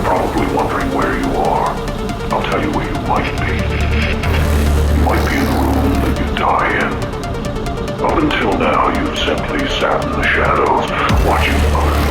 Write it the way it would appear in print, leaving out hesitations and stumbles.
probably wondering where you are. I'll tell you where you might be. You might be in the room that you die in. Up until now, you've simply sat in the shadows, watching others